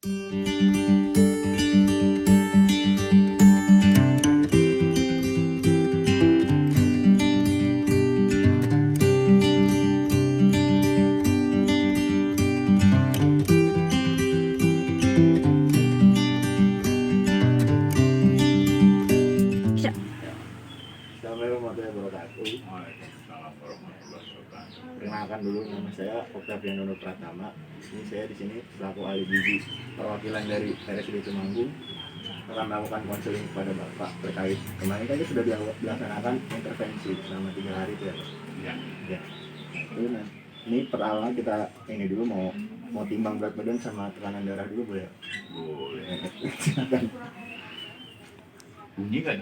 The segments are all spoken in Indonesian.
Assalamualaikum warahmatullahi wabarakatuh. Waalaikumsalam warahmatullahi wabarakatuh. Perkenalkan dulu, nama saya Octavian Dono Pratama. Ini saya di sini selaku ahli gizi perwakilan dari RSUD Temanggung akan melakukan konseling kepada Bapak terkait kemarin kan sudah dilaksanakan intervensi selama 3 hari itu ya, Pak? Ya, Ya. Ini pertama kita ini dulu mau timbang berat badan sama tekanan darah dulu boleh? boleh. Silakan. Bunyi kan?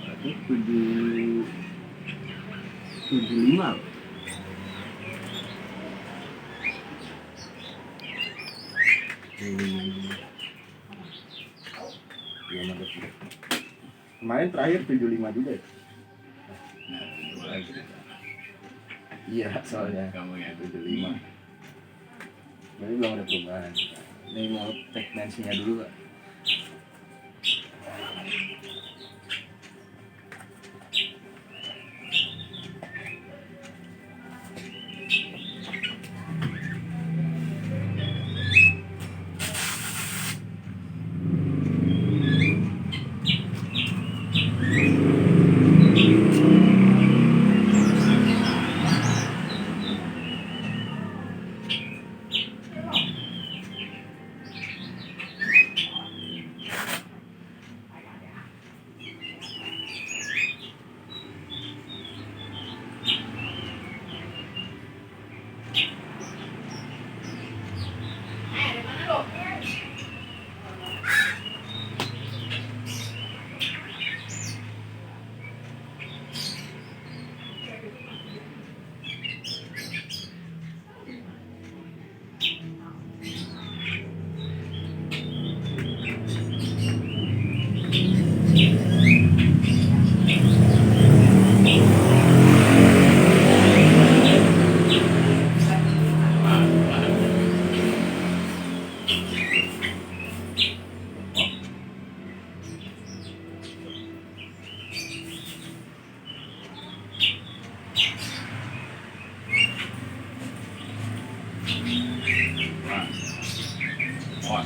Berarti 75. Kemarin terakhir 75 juga ya? Nah, itu lagi. Iya, soalnya Kamu ya. 75. Berarti belum ada perubahan. Ini mau cek tensinya dulu, Pak. On.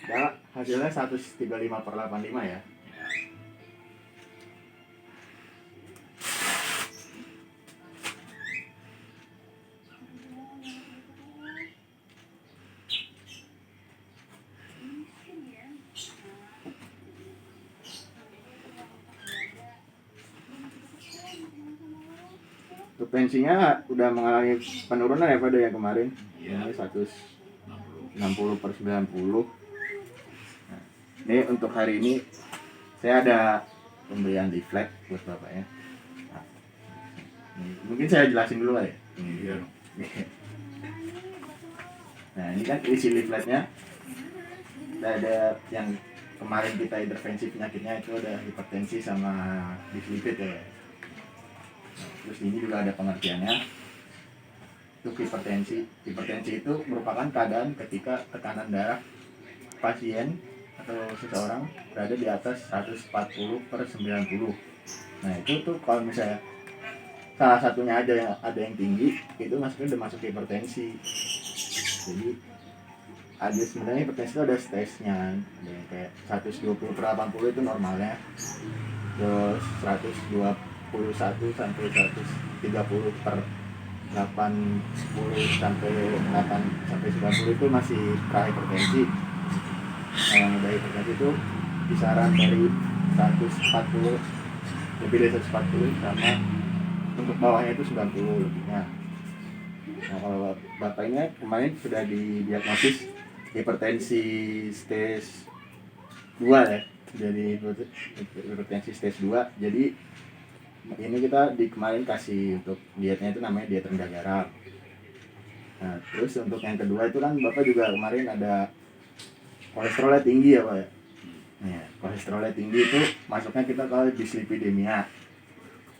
Ya, hasilnya 135/85 ya. Untuk tensinya udah mengalami penurunan ya pada yang kemarin. Iya. Ini 60. 160/90. Nah, ini untuk hari ini saya ada pemberian leaflet buat Bapaknya. Nah, mungkin saya jelasin dulu kali ya. Ini Iya. Nah, ini kan isi leafletnya. Ada yang kemarin kita intervensi penyakitnya itu ada hipertensi sama dislipid ya. Terus ini juga ada pengertiannya. Untuk hipertensi itu merupakan keadaan ketika tekanan darah pasien atau seseorang berada di atas 140/90. Nah itu tuh kalau misalnya salah satunya ada yang tinggi, itu udah masuk hipertensi. Jadi ada sebenarnya hipertensi itu ada stresnya. Ada yang kayak 120/80 itu normalnya, terus 121 sampai 130/80 sampai 90 itu masih prahipertensi. Nah yang udah hipertensi itu kisaran dari 140, lebih dari 140 sama untuk bawahnya itu 90 lebihnya. Nah kalau bapak ini kemarin sudah didiagnosis hipertensi stage 2 ya, jadi hipertensi stage 2. Jadi ini kita kemarin kasih untuk dietnya itu namanya diet rendah garam. Nah terus untuk yang kedua itu kan bapak juga kemarin ada kolesterolnya tinggi ya pak ya. Nah, kolesterolnya tinggi itu masuknya kita ke dislipidemia.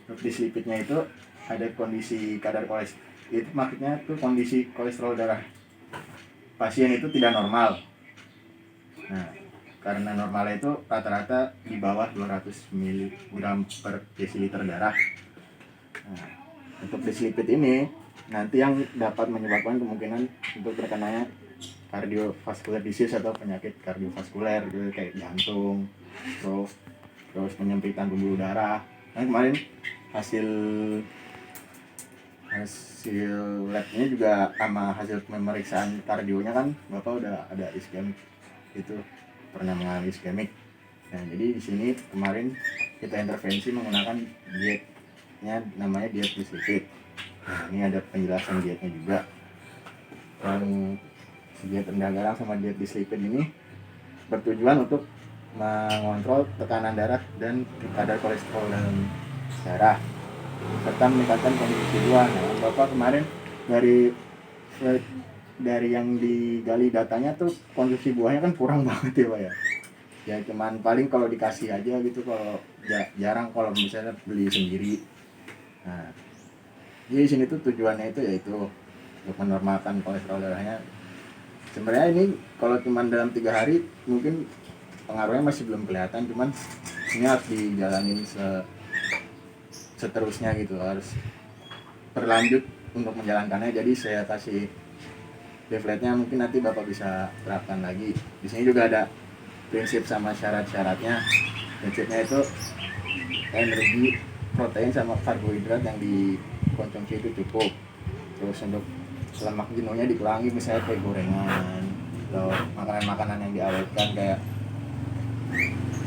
Untuk dislipidnya itu ada kondisi kadar kolesterol, itu maksudnya tuh kondisi kolesterol darah pasien itu tidak normal. Nah, karena normalnya itu rata-rata di bawah 200 mg per desiliter darah. Nah, untuk dislipid ini nanti yang dapat menyebabkan kemungkinan untuk terkenanya cardiovascular disease atau penyakit kardiovaskuler gitu, kayak jantung, terus penyempitan pembuluh darah. Nah kemarin hasil labnya juga sama hasil pemeriksaan kardionya kan bapak udah ada iskemik, itu pernah mengalami iskemik. Nah jadi di sini kemarin kita intervensi menggunakan dietnya namanya diet dislipid. Nah ini ada penjelasan dietnya juga. Yang diet rendah garam sama diet dislipid ini bertujuan untuk mengontrol tekanan darah dan kadar kolesterol dalam darah serta meningkatkan kondisi buah. Nah, bapak kemarin dari yang digali datanya tuh konsumsi buahnya kan kurang banget ya pak ya. Ya cuman paling kalau dikasih aja gitu, kalau jarang kalau misalnya beli sendiri. Nah, jadi sini tuh tujuannya itu yaitu untuk menormalkan kolesterol darahnya. Sebenarnya ini kalau cuma dalam 3 hari mungkin pengaruhnya masih belum kelihatan, cuman ini harus dijalanin seterusnya gitu, harus berlanjut untuk menjalankannya. Jadi saya kasih leafletnya, mungkin nanti bapak bisa terapkan lagi. Di sini juga ada prinsip sama syarat-syaratnya. Prinsipnya itu energi, protein sama karbohidrat yang dikonsumsi itu cukup. Terus untuk lemak jenuhnya dikurangi, misalnya kayak gorengan atau makanan-makanan yang diawetkan kayak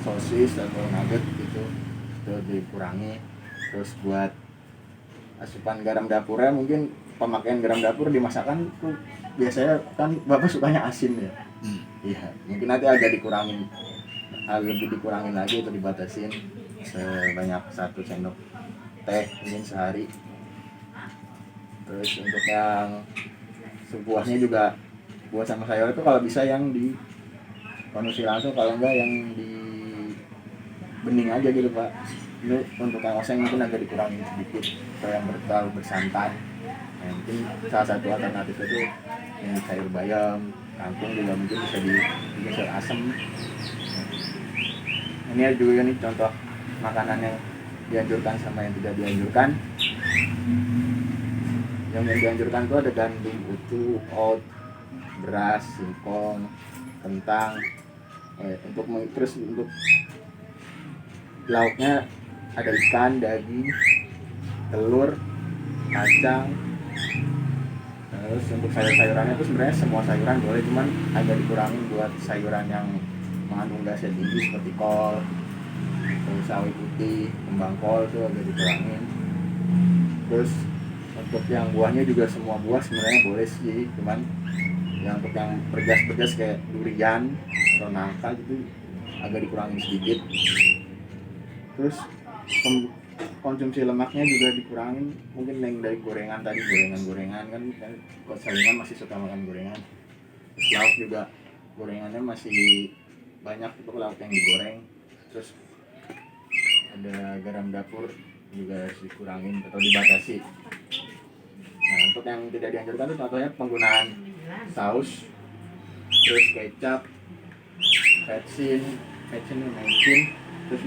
sosis atau nugget gitu, itu dikurangi. Terus buat asupan garam dapurnya, mungkin pemakaian garam dapur di masakan tuh biasanya kan bapak sukanya asin ya. Iya, mungkin nanti agak dikurangin, lebih dikurangin lagi atau dibatasin sebanyak 1 sendok teh mungkin sehari. Terus untuk yang sebuahnya juga buah sama sayur itu kalau bisa yang dikonsumsi langsung, kalau enggak yang di bening aja gitu pak. Ini untuk yang oseng mungkin agak dikurangin sedikit atau yang terlalu bersantan. Nah, mungkin salah satu alternatif itu yang sayur bayam, kangkung juga mungkin bisa dibikin sayur asem. Ini juga nih contoh makanan yang dianjurkan sama yang tidak dianjurkan. Yang dianjurkan itu ada gandum utuh, oat, beras, singkong, kentang. Terus untuk lauknya ada ikan, daging, telur, kacang. Terus untuk sayur-sayurannya itu sebenarnya semua sayuran boleh, cuman agak dikurangin buat sayuran yang mengandung gasnya tinggi seperti kol, terus sawi putih, kembang kol itu agak dikurangin. Terus untuk yang buahnya juga semua buah sebenarnya boleh sih, cuman yang untuk yang bergas-bergas kayak durian atau nangka gitu agak dikurangin sedikit. Terus konsumsi lemaknya juga dikurangin, mungkin yang dari gorengan tadi, gorengan kan kok saringan masih suka makan gorengan. Terus lauk juga gorengannya masih banyak untuk lauk yang digoreng. Terus ada garam dapur juga harus dikurangin atau dibatasi. Nah untuk yang tidak dianjurkan itu contohnya penggunaan saus, terus kecap, mecin, terus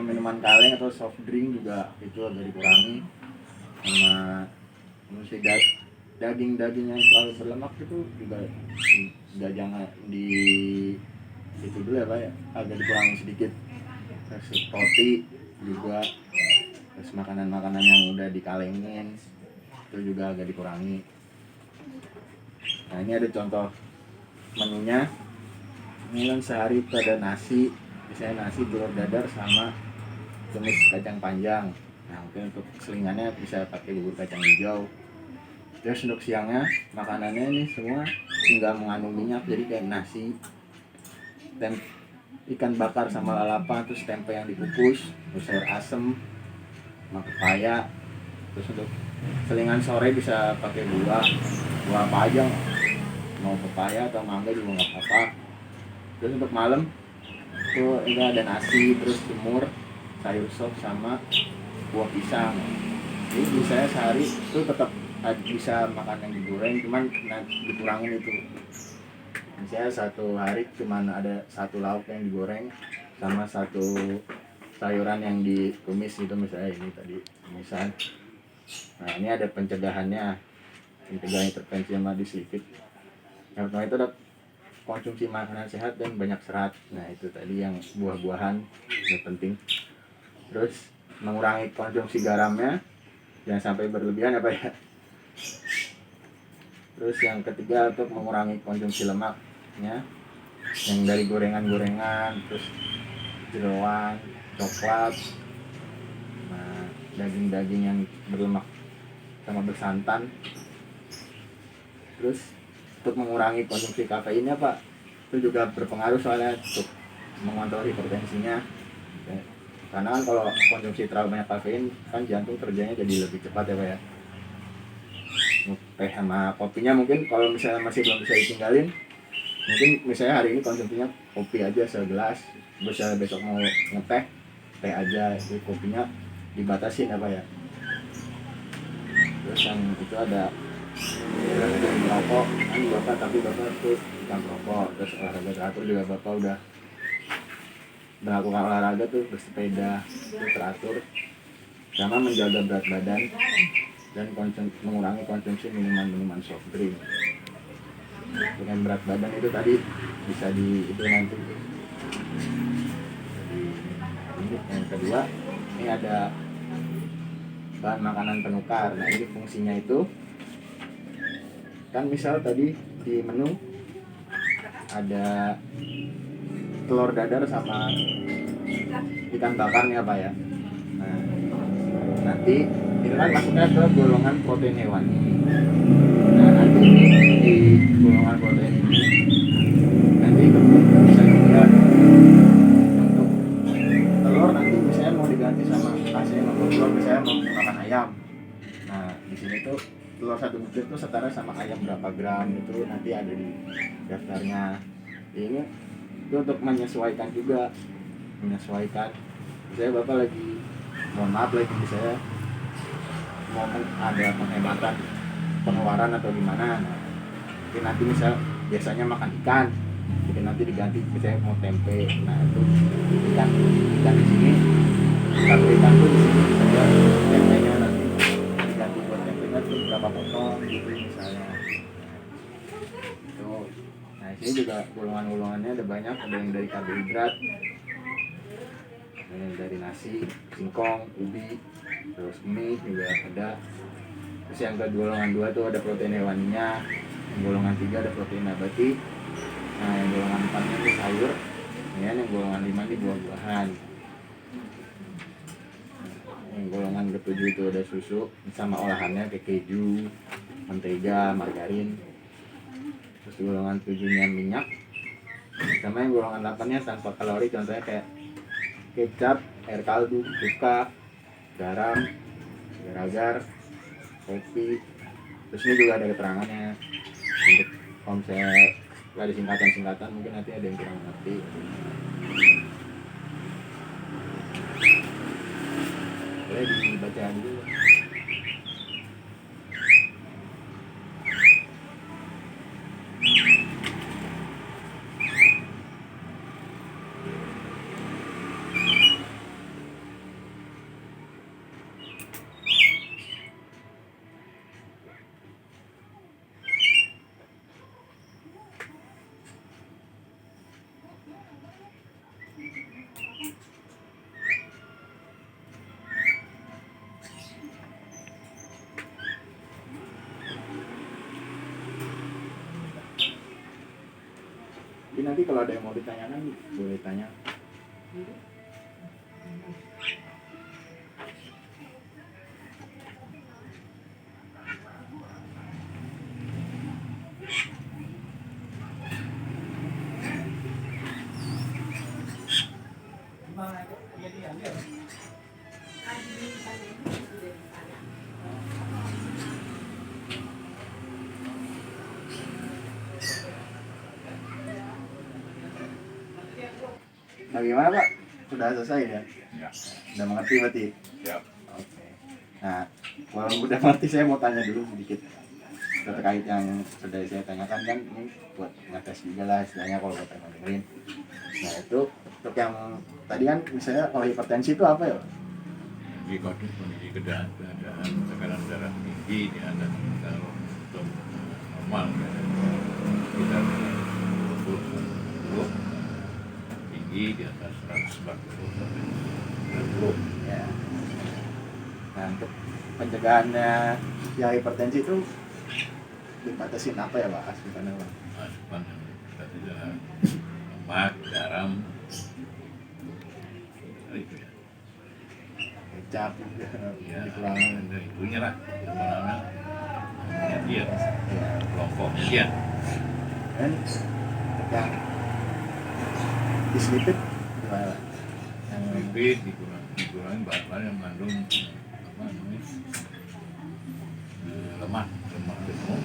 minuman kaleng atau soft drink juga itu agak dikurangi. Sama mesti daging yang terlalu berlemak itu juga jangan itu dulu ya pak ya, agak dikurangi sedikit. Terus roti juga, terus makanan-makanan yang udah dikalengin itu juga agak dikurangi. Nah ini ada contoh menunya. Ini kan sehari itu ada nasi, misalnya nasi telur dadar sama tumis kacang panjang. Nah mungkin untuk selingannya bisa pakai bubur kacang hijau. Terus untuk siangnya makanannya ini semua nggak mengandung minyak, jadi kayak nasi, ikan bakar sama lalapan, terus tempe yang dikukus, terus sayur asem sama pepaya. Terus untuk selingan sore bisa pakai buah apa aja, mau pepaya atau mangga juga nggak apa-apa. Terus untuk malam itu ini ada nasi, terus semur, sayur sop sama buah pisang. Jadi bisa sehari itu tetap bisa makan yang digoreng, cuman dikurangin itu. Misalnya satu hari cuman ada satu lauk yang digoreng sama satu sayuran yang ditumis gitu, misalnya ini tadi tumisan. Nah ini ada pencegahannya, mencegah intervensi sama dislipid. Yang pertama itu ada konsumsi makanan sehat dan banyak serat. Nah itu tadi yang buah-buahan ini penting. Terus mengurangi konsumsi garamnya, jangan sampai berlebihan ya Pak ya. Terus yang ketiga untuk mengurangi konsumsi lemaknya, yang dari gorengan-gorengan, terus jeroan, coklat, nah daging-daging yang berlemak sama bersantan. Terus untuk mengurangi konsumsi kafeinnya Pak, itu juga berpengaruh soalnya untuk mengontrol hipertensinya. Karena kan kalau konsumsi terlalu banyak kafein kan jantung kerjanya jadi lebih cepat ya Pak ya. Teh sama kopinya mungkin kalau misalnya masih belum bisa ditinggalin, mungkin misalnya hari ini konsumsinya kopi aja segelas, misalnya besok mau ngeteh, teh aja, jadi kopinya dibatasin apa ya. Terus yang itu ada merokok, kan bapak tuh bukan merokok. Terus olahraga teratur juga bapak udah melakukan olahraga tuh, bersepeda itu teratur, sama menjaga berat badan dan mengurangi konsumsi minuman soft drink. Dengan berat badan itu tadi bisa itu nanti. Jadi ini yang kedua, ini ada bahan makanan penukar. Nah ini fungsinya itu kan misal tadi di menu ada telur dadar sama ikan bakar nih apa ya. Nah nanti itu kan masuknya ke golongan protein hewani. Nah nanti di golongan protein ini nanti bisa juga untuk telur, nanti misalnya mau diganti sama kasih sama telur, misalnya mau makan ayam. Nah di sini tuh telur satu butir tuh setara sama ayam berapa gram, itu nanti ada di daftarnya. Ini itu untuk menyesuaikan juga, misalnya bapak lagi, mohon maaf lagi misalnya mau ada penghematan pengeluaran atau gimana, mungkin nanti misal biasanya makan ikan, mungkin nanti diganti misalnya mau tempe. Nah itu ikan di sini, satu ikan tuh di sini saja tempenya nanti diganti buat tempenya tuh berapa potong gitu misalnya. Itu nah sini juga golongannya ada banyak, ada yang dari karbohidrat, ada yang dari nasi, singkong, ubi, terus mie juga ada. Terus yang ke golongan 2 tuh ada protein hewaninya, yang golongan 3 ada protein nabati, nah yang golongan 4 nya itu sayur, ya, yang golongan 5 ini buah-buahan. Yang golongan ke-7 itu ada susu sama olahannya kayak keju, mentega, margarin. Terus golongan 7 nya minyak, sama yang golongan 8 nya tanpa kalori, contohnya kayak kecap, air kaldu, cuka, garam, agar-agar, kopi. Terus ini juga ada keterangannya untuk kalau misalnya ada singkatan mungkin nanti ada yang kurang ngerti. Boleh dibaca dulu. Jadi nanti kalau ada yang mau ditanyakan boleh tanya. Nah gimana Pak? Sudah selesai ya? Ya. Udah mengerti berarti? Siap. Oke. Nah, kalau udah mengerti saya mau tanya dulu sedikit terkait yang sudah saya tanyakan kan ini buat ngetes juga lah istilahnya kalau buat yang dengerin. Nah itu untuk yang tadi kan misalnya kalau hipertensi itu apa ya? Di kondisi keadaan tekanan darah tinggi di atas kalau untuk normal ya, kita 20 tinggi di atas 140 sampai 90. Ya. Nah untuk pencegahannya yang hipertensi itu dibatasin apa ya Pak? Asupannya Pak? Asupan yang kita tidak lemak, garam, itu ya. Kecap juga Ya, dikurangin. ada itunya lah, apa namanya? Namanya diet, Ya. kelompok diet. Dan untuk yang dislipid gimana? Yang Lipid dikurangi bahan-bahan yang mengandung apa namanya? Lemak jenuh.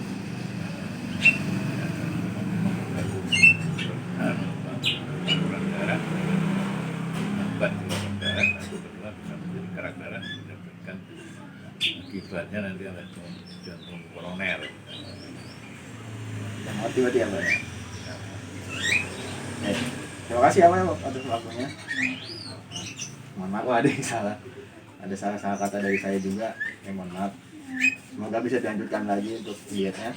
Kurang darah, lambat keluaran darah, satu kedua bisa menjadi kerak darah, mendapatkan akibatnya nanti ada jantung koroner. yang mati berarti ya Pak ya? Terima kasih ya Pak atas waktunya. Mohon maaf kalau ada yang salah. Ada salah-salah kata dari saya juga. Mohon maaf. Semoga bisa dilanjutkan lagi untuk dietnya.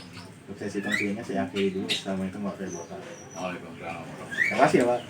Untuk sesi tensinya saya akhiri dulu. Assalamualaikum warahmatullahi wabarakatuh. Waalaikumsalam warahmatullahi wabarakatuh. Terima kasih ya Pak.